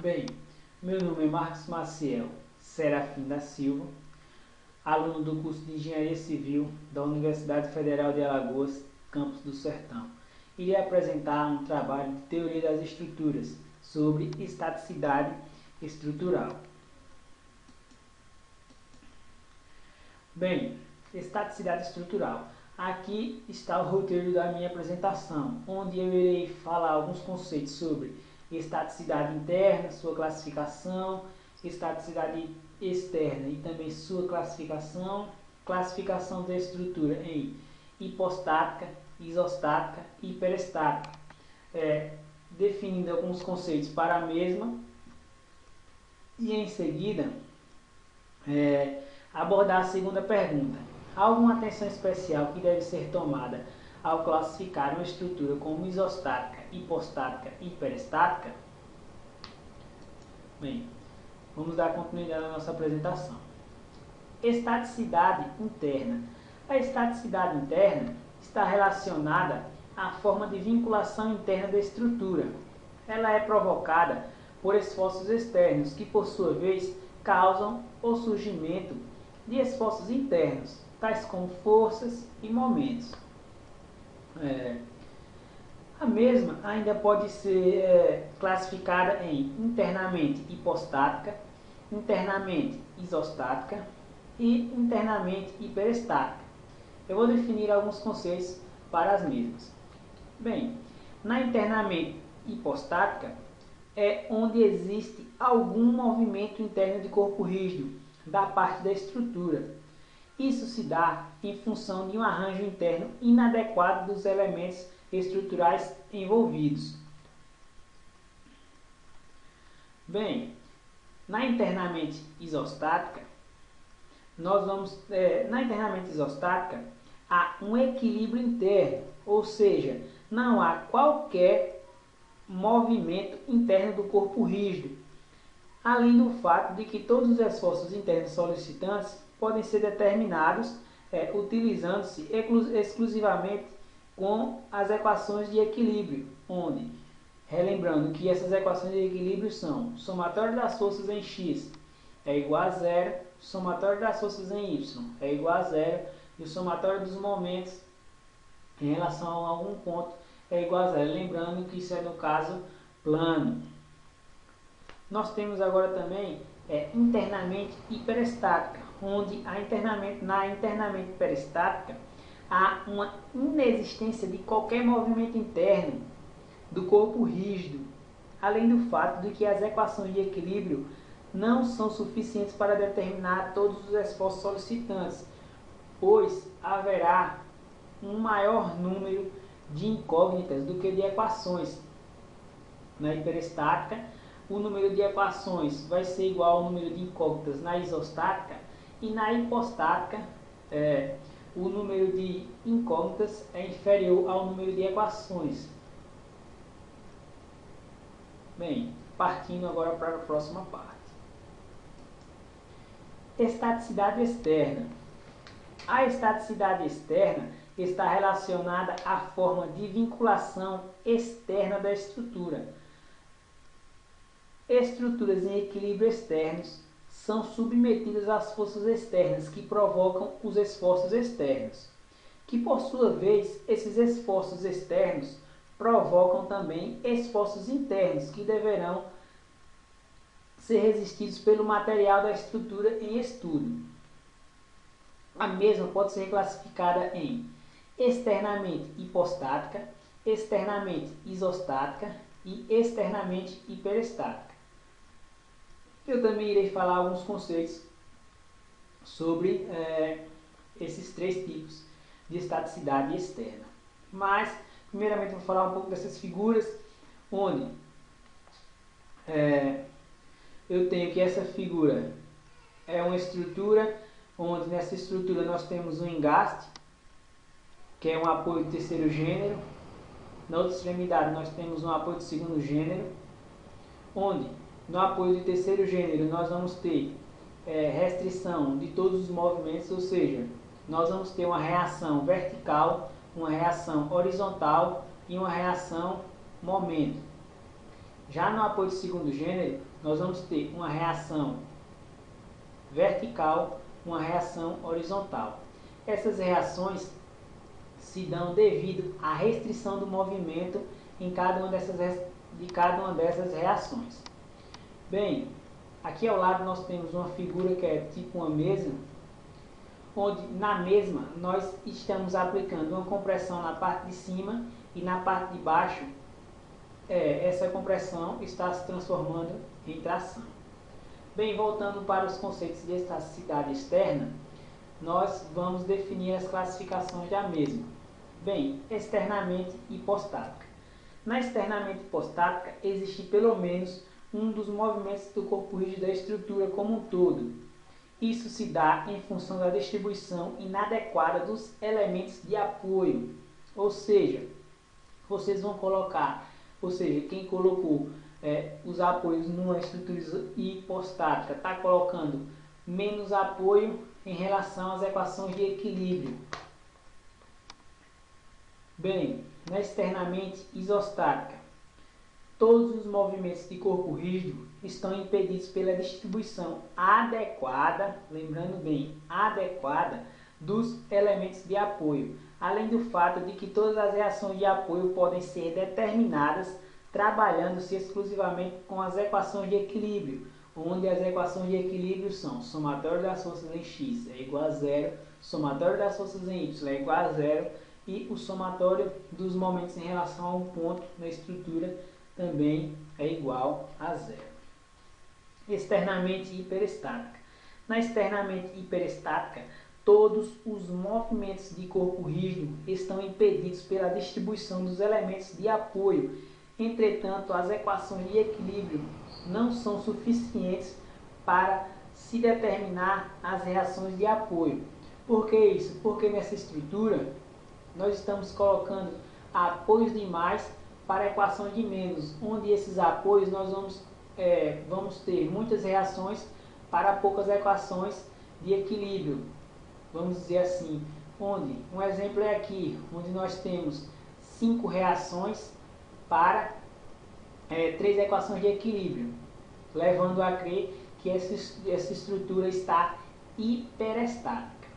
Bem, meu nome é Marcos Maciel Serafim da Silva, aluno do curso de Engenharia Civil da Universidade Federal de Alagoas, Campus do Sertão. Irei apresentar um trabalho de teoria das estruturas sobre estaticidade estrutural. Bem, estaticidade estrutural. Aqui está o roteiro da minha apresentação, onde eu irei falar alguns conceitos sobre estaticidade interna, sua classificação, estaticidade externa e também sua classificação, classificação da estrutura em hipostática, isostática e hiperestática, definindo alguns conceitos para a mesma e em seguida abordar a segunda pergunta. Há alguma atenção especial que deve ser tomada ao classificar uma estrutura como isostática, hipostática e hiperestática? Bem, vamos dar continuidade à nossa apresentação. Estaticidade interna. A estaticidade interna está relacionada à forma de vinculação interna da estrutura. Ela é provocada por esforços externos que, por sua vez, causam o surgimento de esforços internos, tais como forças e momentos. A mesma ainda pode ser classificada em internamente hipostática, internamente isostática e internamente hiperestática. Eu vou definir alguns conceitos para as mesmas. Bem, na internamente hipostática é onde existe algum movimento interno de corpo rígido da parte da estrutura. Isso se dá em função de um arranjo interno inadequado dos elementos estruturais envolvidos. Bem, na internamente isostática, há um equilíbrio interno, ou seja, não há qualquer movimento interno do corpo rígido, além do fato de que todos os esforços internos solicitantes podem ser determinados utilizando-se exclusivamente com as equações de equilíbrio, onde, relembrando que essas equações de equilíbrio são somatório das forças em x é igual a zero, somatório das forças em y é igual a zero, e o somatório dos momentos em relação a algum ponto é igual a zero. Lembrando que isso é no caso plano. Nós temos agora também internamente hiperestática, onde na internamente hiperestática há uma inexistência de qualquer movimento interno do corpo rígido, além do fato de que as equações de equilíbrio não são suficientes para determinar todos os esforços solicitantes, pois haverá um maior número de incógnitas do que de equações. Na hiperestática, o número de equações vai ser igual ao número de incógnitas na isostática, e na hipostática o número de incógnitas é inferior ao número de equações. Bem, partindo agora para a próxima parte. Estaticidade externa. A estaticidade externa está relacionada à forma de vinculação externa da estrutura. Estruturas em equilíbrio externos são submetidas às forças externas que provocam os esforços externos, que por sua vez, esses esforços externos provocam também esforços internos que deverão ser resistidos pelo material da estrutura em estudo. A mesma pode ser classificada em externamente hipostática, externamente isostática e externamente hiperestática. Eu também irei falar alguns conceitos sobre esses três tipos de estaticidade externa. Mas, primeiramente, vou falar um pouco dessas figuras, onde eu tenho que essa figura é uma estrutura, onde nessa estrutura nós temos um engaste, que é um apoio de terceiro gênero. Na outra extremidade nós temos um apoio de segundo gênero, onde no apoio de terceiro gênero nós vamos ter restrição de todos os movimentos, ou seja, nós vamos ter uma reação vertical, uma reação horizontal e uma reação momento. Já no apoio de segundo gênero, nós vamos ter uma reação vertical, uma reação horizontal. Essas reações se dão devido à restrição do movimento em cada uma dessas reações. Bem, aqui ao lado nós temos uma figura que é tipo uma mesa, onde na mesma nós estamos aplicando uma compressão na parte de cima e na parte de baixo essa compressão está se transformando em tração. Bem, voltando para os conceitos de elasticidade externa, nós vamos definir as classificações da mesma. Bem, externamente hipostática. Na externamente hipostática existe pelo menos um dos movimentos do corpo rígido da estrutura como um todo. Isso se dá em função da distribuição inadequada dos elementos de apoio. Ou seja, vocês vão colocar, quem colocou os apoios numa estrutura hipostática está colocando menos apoio em relação às equações de equilíbrio. Bem, na externamente isostática, todos os movimentos de corpo rígido estão impedidos pela distribuição adequada, lembrando bem, adequada, dos elementos de apoio, além do fato de que todas as reações de apoio podem ser determinadas trabalhando-se exclusivamente com as equações de equilíbrio, onde as equações de equilíbrio são somatório das forças em x é igual a zero, somatório das forças em y é igual a zero, e o somatório dos momentos em relação a um ponto na estrutura também é igual a zero. Externamente hiperestática. Na externamente hiperestática, todos os movimentos de corpo rígido estão impedidos pela distribuição dos elementos de apoio. Entretanto, as equações de equilíbrio não são suficientes para se determinar as reações de apoio. Por que isso? Porque nessa estrutura nós estamos colocando apoios de mais para equações de menos, onde esses apoios nós vamos ter muitas reações para poucas equações de equilíbrio. Vamos dizer assim, onde um exemplo é aqui, onde nós temos 5 reações para 3 equações de equilíbrio, levando a crer que essa estrutura está hiperestática.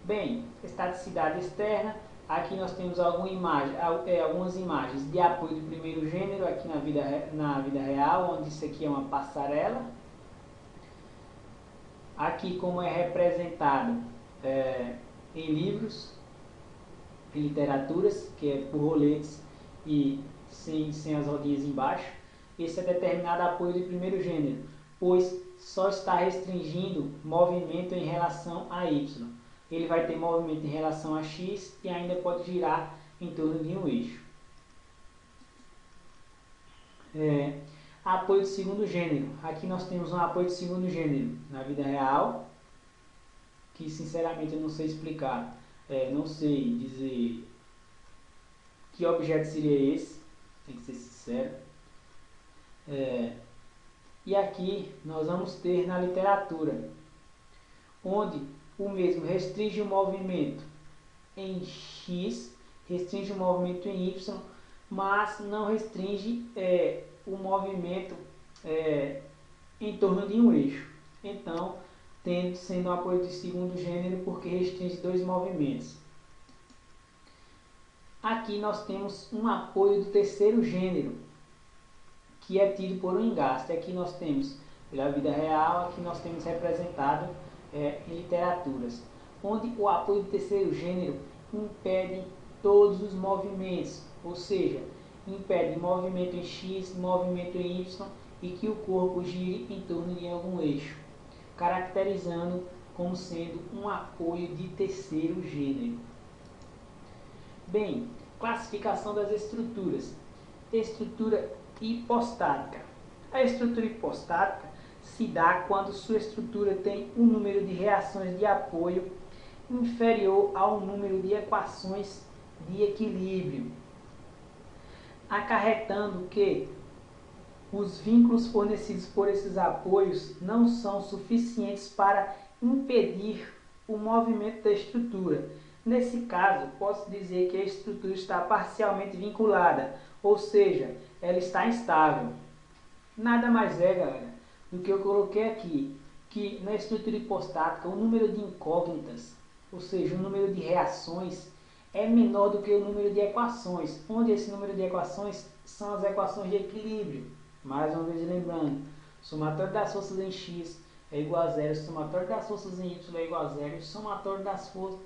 Bem, estaticidade externa, aqui nós temos algumas imagens de apoio do primeiro gênero aqui na vida real, onde isso aqui é uma passarela. Aqui como é representado em livros, em literaturas, que é por roletes e sem as rodinhas embaixo. Esse é determinado apoio de primeiro gênero, pois só está restringindo movimento em relação a y. Ele vai ter movimento em relação a x e ainda pode girar em torno de um eixo. Apoio de segundo gênero. Aqui nós temos um apoio de segundo gênero na vida real, que sinceramente eu não sei explicar, não sei dizer que objeto seria esse, tem que ser sincero. E aqui nós vamos ter na literatura, onde o mesmo restringe o movimento em x, restringe o movimento em y, mas não restringe o movimento em torno de um eixo. Então, sendo um apoio de segundo gênero porque restringe 2 movimentos. Aqui nós temos um apoio do terceiro gênero, que é tido por um engaste. Aqui nós temos pela vida real, aqui nós temos representado em literaturas, onde o apoio do terceiro gênero impede todos os movimentos, ou seja, impede movimento em x, movimento em y e que o corpo gire em torno de algum eixo, caracterizando como sendo um apoio de terceiro gênero. Bem, classificação das estruturas. Estrutura hipostática. A estrutura hipostática se dá quando sua estrutura tem um número de reações de apoio inferior ao número de equações de equilíbrio, acarretando que os vínculos fornecidos por esses apoios não são suficientes para impedir o movimento da estrutura. Nesse caso, posso dizer que a estrutura está parcialmente vinculada, ou seja, ela está instável. Nada mais é, galera, do que eu coloquei aqui, que na estrutura hipostática o número de incógnitas, ou seja, o número de reações, é menor do que o número de equações, onde esse número de equações são as equações de equilíbrio. Mais uma vez lembrando, somatório das forças em x é igual a zero, somatório das forças em y é igual a zero, somatório das forças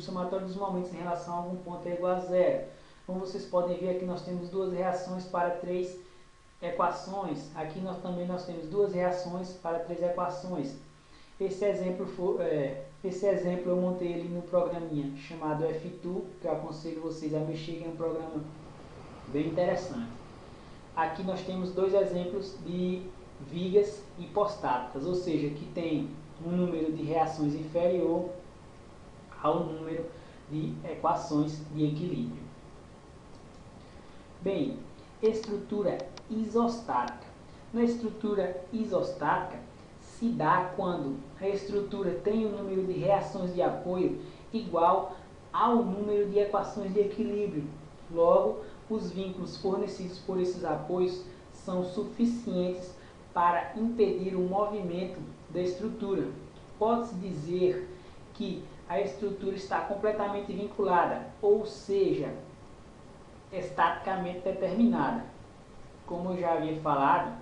somatório dos momentos em relação a algum ponto é igual a zero. Como vocês podem ver, aqui nós temos duas reações para três equações. Aqui nós temos duas reações para três equações. Esse exemplo eu montei ele no programinha chamado F2, que eu aconselho vocês a mexer, que é um programa bem interessante. Aqui nós temos dois exemplos de vigas hipostáticas, ou seja, que tem um número de reações inferior ao número de equações de equilíbrio. Bem, estrutura isostática. Na estrutura isostática se dá quando a estrutura tem um número de reações de apoio igual ao número de equações de equilíbrio. Logo, os vínculos fornecidos por esses apoios são suficientes para impedir o movimento da estrutura. Pode-se dizer que a estrutura está completamente vinculada, ou seja, estaticamente determinada. Como eu já havia falado,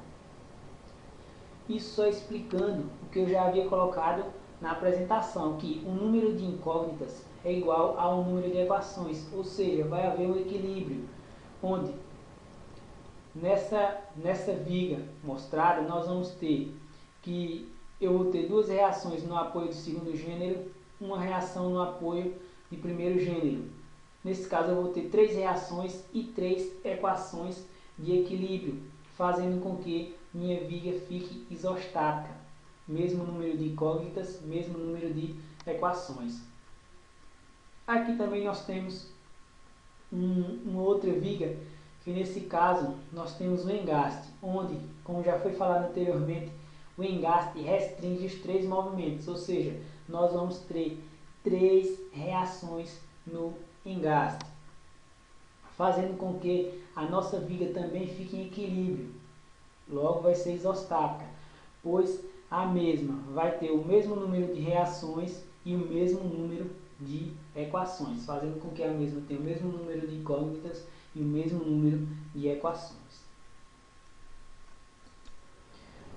isso só explicando o que eu já havia colocado na apresentação, que o número de incógnitas é igual ao número de equações, ou seja, vai haver um equilíbrio, onde nessa viga mostrada nós vamos ter que eu vou ter duas reações no apoio do segundo gênero, uma reação no apoio de primeiro gênero. Nesse caso eu vou ter três reações e três equações de equilíbrio, fazendo com que minha viga fique isostática. Mesmo número de incógnitas, mesmo número de equações. Aqui também nós temos uma outra viga, que nesse caso nós temos o engaste, onde, como já foi falado anteriormente, o engaste restringe os três movimentos, ou seja, nós vamos ter três reações no engaste, fazendo com que a nossa viga também fique em equilíbrio. Logo vai ser isostática, pois a mesma vai ter o mesmo número de reações e o mesmo número de equações, fazendo com que a mesma tenha o mesmo número de incógnitas e o mesmo número de equações.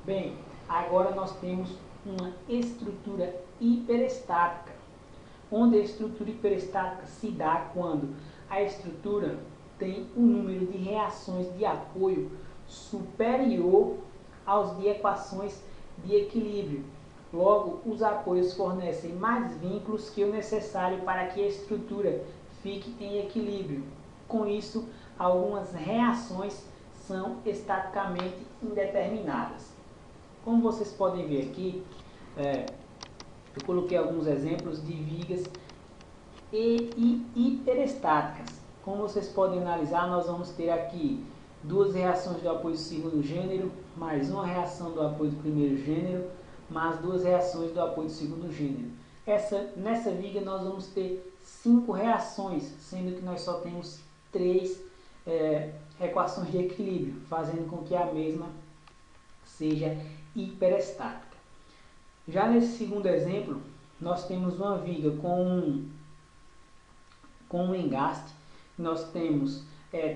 Bem, agora nós temos uma estrutura hiperestática, onde a estrutura hiperestática se dá quando a estrutura tem um número de reações de apoio superior aos de equações de equilíbrio. Logo, os apoios fornecem mais vínculos que o necessário para que a estrutura fique em equilíbrio. Com isso, algumas reações são estaticamente indeterminadas. Como vocês podem ver aqui, eu coloquei alguns exemplos de vigas hiperestáticas. Como vocês podem analisar, nós vamos ter aqui duas reações do apoio do segundo gênero, mais uma reação do apoio do primeiro gênero, mais duas reações do apoio do segundo gênero. Nessa viga nós vamos ter 5 reações, sendo que nós só temos 3 equações de equilíbrio, fazendo com que a mesma seja hiperestática. Já nesse segundo exemplo, nós temos uma viga com um engaste. Nós temos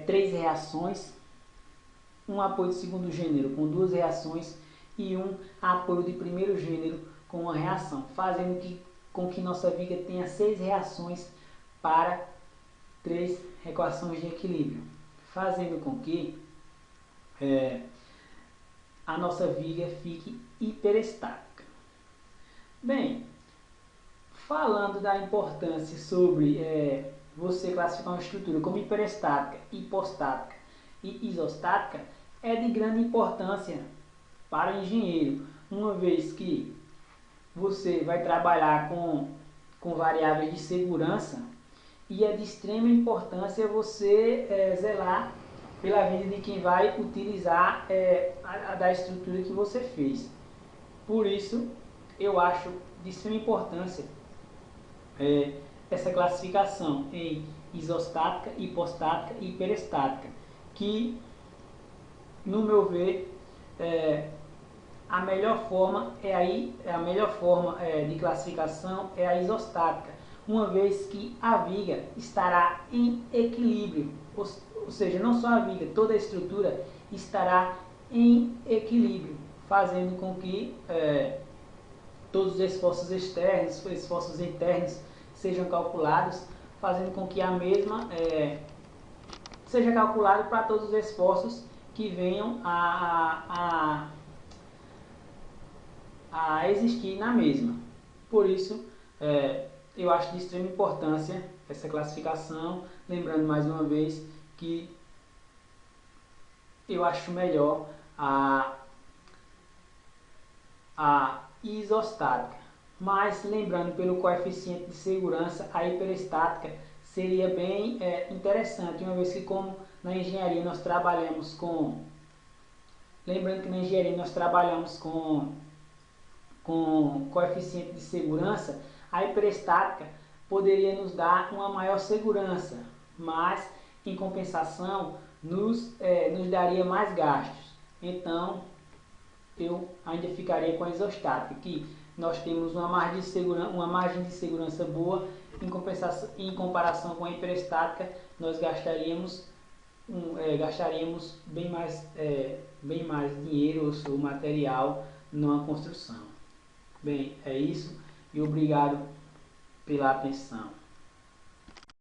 3 reações, um apoio de segundo gênero com 2 reações e um apoio de primeiro gênero com uma reação, fazendo com que nossa viga tenha 6 reações para 3 equações de equilíbrio, fazendo com que a nossa viga fique hiperestática. Bem, falando da importância sobre você classificar uma estrutura como hiperestática, hipostática e isostática, é de grande importância para o engenheiro, uma vez que você vai trabalhar com variáveis de segurança e é de extrema importância você zelar pela vida de quem vai utilizar da estrutura que você fez. Por isso, eu acho de extrema importância essa classificação em isostática, hipostática e hiperestática, que no meu ver, a melhor forma de classificação é a isostática, uma vez que a viga estará em equilíbrio, ou seja, não só a viga, toda a estrutura estará em equilíbrio, fazendo com que todos os esforços externos, os esforços internos sejam calculados, fazendo com que a mesma seja calculado para todos os esforços que venham a existir na mesma. Por isso, eu acho de extrema importância essa classificação, lembrando mais uma vez que eu acho melhor a isostática, mas lembrando pelo coeficiente de segurança, a hiperestática seria bem interessante, uma vez que como na engenharia nós trabalhamos com, lembrando que na engenharia nós trabalhamos com coeficiente de segurança, a hiperestática poderia nos dar uma maior segurança, mas em compensação nos daria mais gastos. Então eu ainda ficaria com a isostática, que nós temos uma margem de segurança boa, em comparação com a hiperestática nós gastaríamos bem mais dinheiro ou material numa construção. Bem, é isso e obrigado pela atenção.